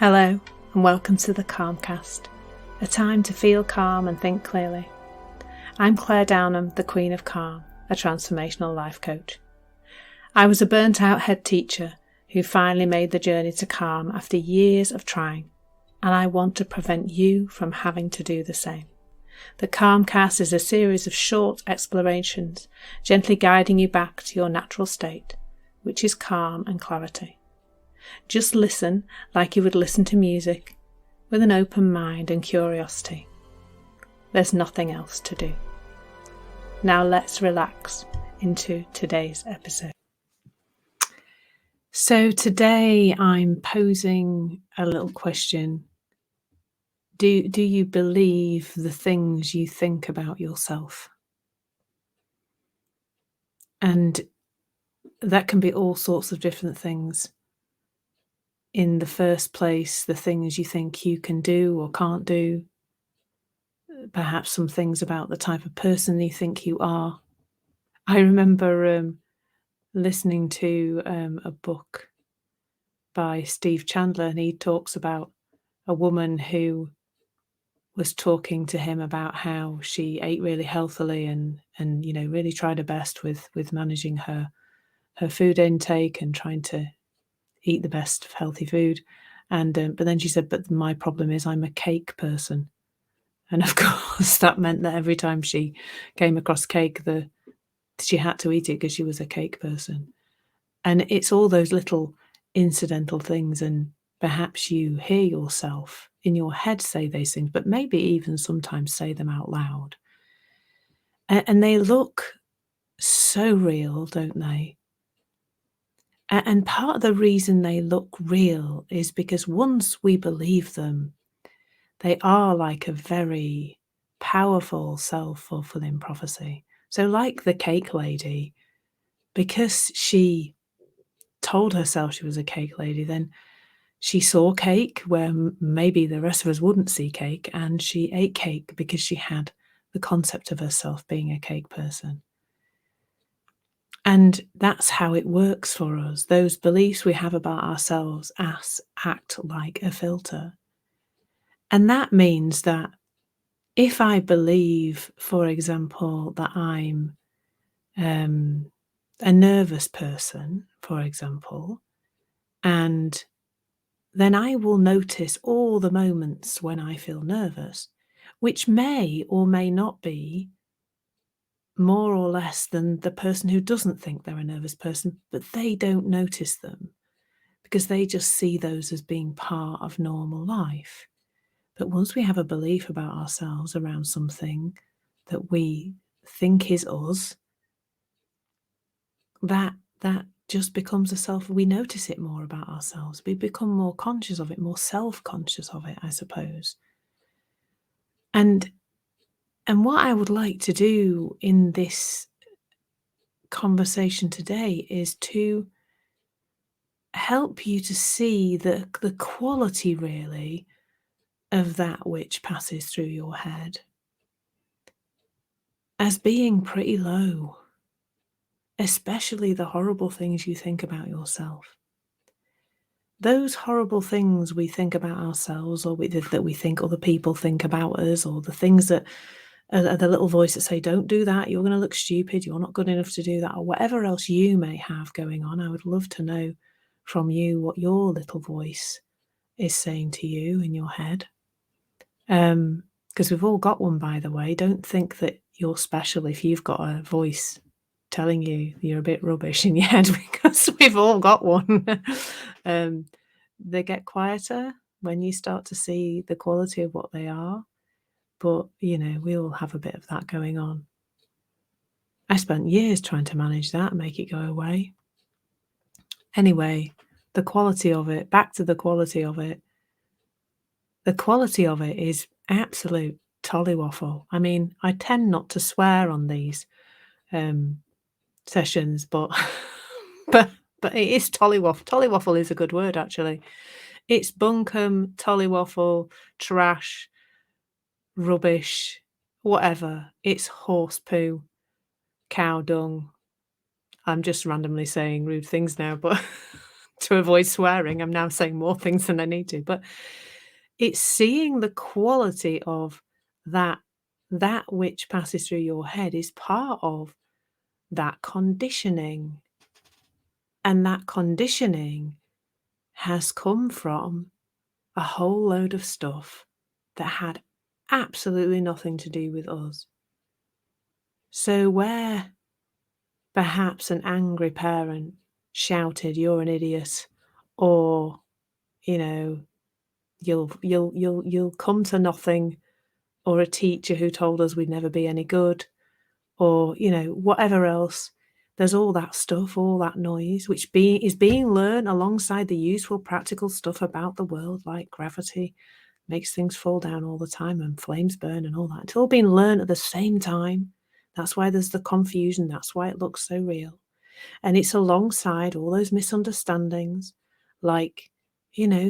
Hello and welcome to the Calmcast, a time to feel calm and think clearly. I'm Claire Downham, the Queen of Calm, a transformational life coach. I was a burnt out head teacher who finally made the journey to calm after years of trying, and I want to prevent you from having to do the same. The Calmcast is a series of short explorations, gently guiding you back to your natural state, which is calm and clarity. Just listen like you would listen to music, with an open mind and curiosity. There's nothing else to do. Now let's relax into today's episode. So today I'm posing a little question. Do you believe the things you think about yourself? And that can be all sorts of different things. In the first place, the things you think you can do or can't do, perhaps some things about the type of person you think you are. I remember listening to a book by Steve Chandler, and he talks about a woman who was talking to him about how she ate really healthily and really tried her best with managing her food intake and trying to eat the best of healthy food. And but then she said, but my problem is I'm a cake person. And of course that meant that every time she came across cake, she had to eat it because she was a cake person. And it's all those little incidental things, and perhaps you hear yourself in your head say these things, but maybe even sometimes say them out loud. And they look so real, don't they? And part of the reason they look real is because once we believe them, they are like a very powerful self-fulfilling prophecy. So like the cake lady, because she told herself she was a cake lady, then she saw cake where maybe the rest of us wouldn't see cake, and she ate cake because she had the concept of herself being a cake person. And that's how it works for us. Those beliefs we have about ourselves act like a filter. And that means that if I believe, for example, that I'm a nervous person, for example, and then I will notice all the moments when I feel nervous, which may or may not be more or less than the person who doesn't think they're a nervous person, but they don't notice them because they just see those as being part of normal life. But once we have a belief about ourselves around something that we think is us, that just becomes we notice it more about ourselves. We become more conscious of it, more self-conscious of it, I suppose. And what I would like to do in this conversation today is to help you to see the quality really of that which passes through your head as being pretty low, especially the horrible things you think about yourself. Those horrible things we think about ourselves, or that we think other people think about us, or the things that are the little voice that say, don't do that, you're going to look stupid, you're not good enough to do that, or whatever else you may have going on. I would love to know from you what your little voice is saying to you in your head. Because we've all got one, by the way. Don't think that you're special if you've got a voice telling you you're a bit rubbish in your head, because we've all got one. They get quieter when you start to see the quality of what they are, but we all have a bit of that going on. I spent years trying to manage that and make it go away. Anyway, the quality of it, back to the quality of it. The quality of it is absolute tollywaffle. I mean, I tend not to swear on these sessions, but but it is tollywaffle. Tollywaffle is a good word, actually. It's bunkum, tollywaffle, trash, rubbish, whatever. It's horse poo, cow dung. I'm just randomly saying rude things now, but To avoid swearing, I'm now saying more things than I need to, but it's seeing the quality of that that which passes through your head is part of that conditioning, and that conditioning has come from a whole load of stuff that had absolutely nothing to do with us. So where perhaps an angry parent shouted, "You're an idiot," or, you know, "You'll come to nothing," or a teacher who told us we'd never be any good, or, whatever else. There's all that stuff, all that noise, which is being learned alongside the useful practical stuff about the world, like gravity makes things fall down all the time and flames burn and all that. It's all being learned at the same time. That's why there's the confusion. That's why it looks so real. And it's alongside all those misunderstandings, like,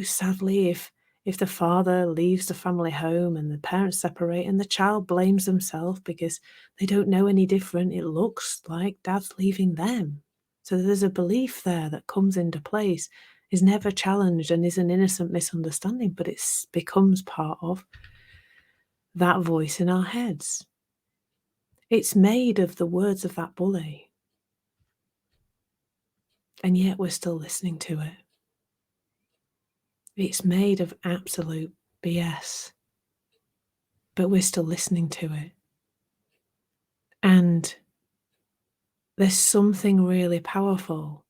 sadly, if the father leaves the family home and the parents separate and the child blames themselves because they don't know any different, it looks like dad's leaving them. So there's a belief there that comes into place, is never challenged and is an innocent misunderstanding, but it becomes part of that voice in our heads. It's made of the words of that bully, and yet we're still listening to it. It's made of absolute BS, but we're still listening to it. And there's something really powerful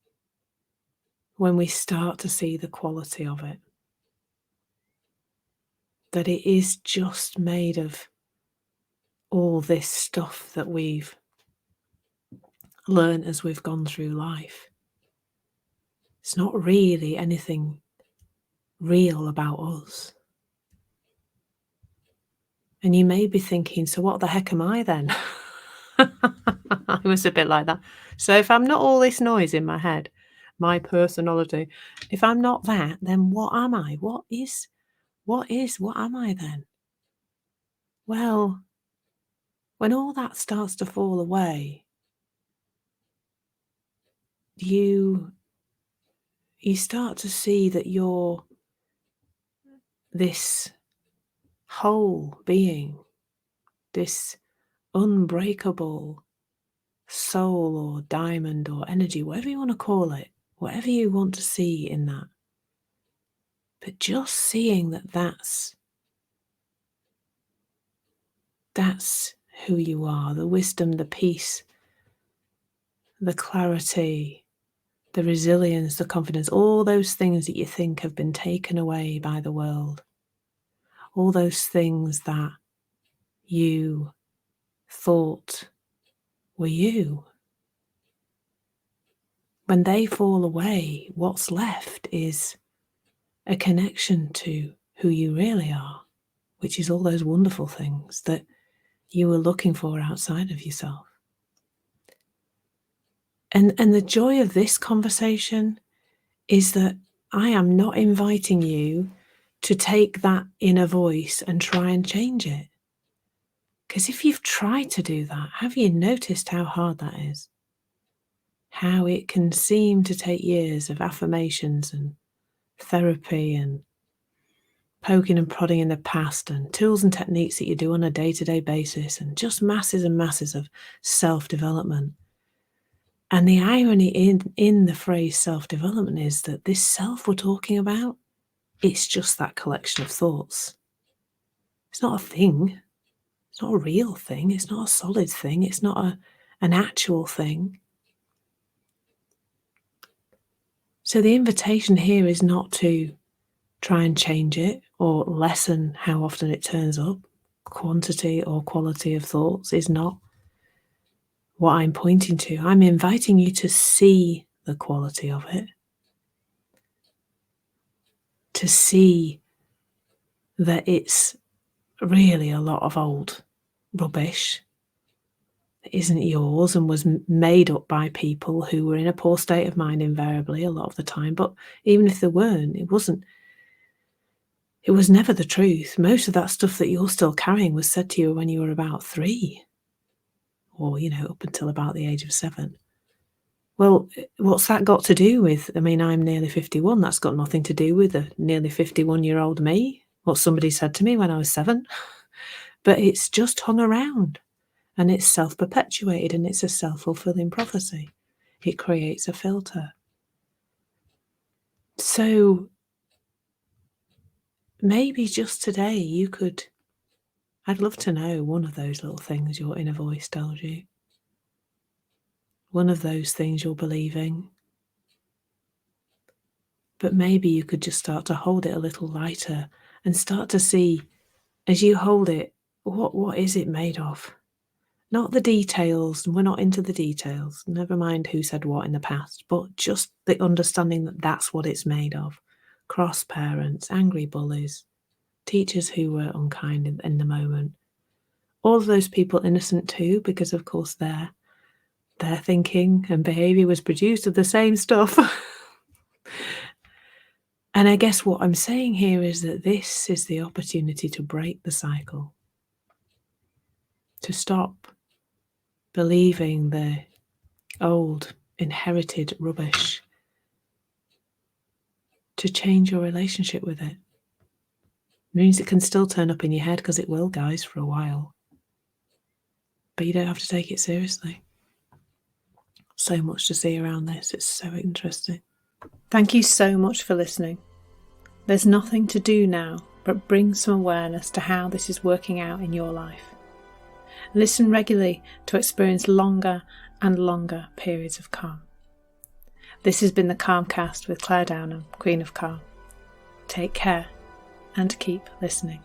when we start to see the quality of it. That it is just made of all this stuff that we've learned as we've gone through life. It's not really anything real about us. And you may be thinking, so what the heck am I then? I was a bit like that. So if I'm not all this noise in my head, my personality, if I'm not that, then what am I? What am I then? Well, when all that starts to fall away, you start to see that you're this whole being, this unbreakable soul or diamond or energy, whatever you want to call it, whatever you want to see in that. But just seeing that that's who you are, the wisdom, the peace, the clarity, the resilience, the confidence, all those things that you think have been taken away by the world, all those things that you thought were you. When they fall away, what's left is a connection to who you really are, which is all those wonderful things that you were looking for outside of yourself. And the joy of this conversation is that I am not inviting you to take that inner voice and try and change it. Because if you've tried to do that, have you noticed how hard that is? How it can seem to take years of affirmations and therapy and poking and prodding in the past and tools and techniques that you do on a day-to-day basis and just masses and masses of self-development. And the irony in the phrase self-development is that this self we're talking about, it's just that collection of thoughts. It's not a thing. It's not a real thing. It's not a solid thing. It's not an actual thing. So the invitation here is not to try and change it or lessen how often it turns up. Quantity or quality of thoughts is not what I'm pointing to. I'm inviting you to see the quality of it, to see that it's really a lot of old rubbish that isn't yours and was made up by people who were in a poor state of mind invariably a lot of the time. But even if they weren't, it was never the truth. Most of that stuff that you're still carrying was said to you when you were about 3 or, up until about the age of 7. Well, what's that got to do with, I mean, I'm nearly 51. That's got nothing to do with a nearly 51-year-old me, what somebody said to me when I was 7. But it's just hung around, and it's self-perpetuated, and it's a self-fulfilling prophecy. It creates a filter. So maybe just today you could, I'd love to know one of those little things your inner voice tells you. One of those things you're believing. But maybe you could just start to hold it a little lighter and start to see, as you hold it, what is it made of? Not the details, and we're not into the details, never mind who said what in the past, but just the understanding that that's what it's made of. Cross parents, angry bullies, teachers who were unkind in the moment. All of those people innocent too, because of course their thinking and behaviour was produced of the same stuff. And I guess what I'm saying here is that this is the opportunity to break the cycle, to stop believing the old inherited rubbish, to change your relationship with it. It means it can still turn up in your head, because it will, guys, for a while. But you don't have to take it seriously. So much to see around this. It's so interesting. Thank you so much for listening. There's nothing to do now but bring some awareness to how this is working out in your life. Listen regularly to experience longer and longer periods of calm. This has been the Calmcast with Claire Downham, Queen of Calm. Take care and keep listening.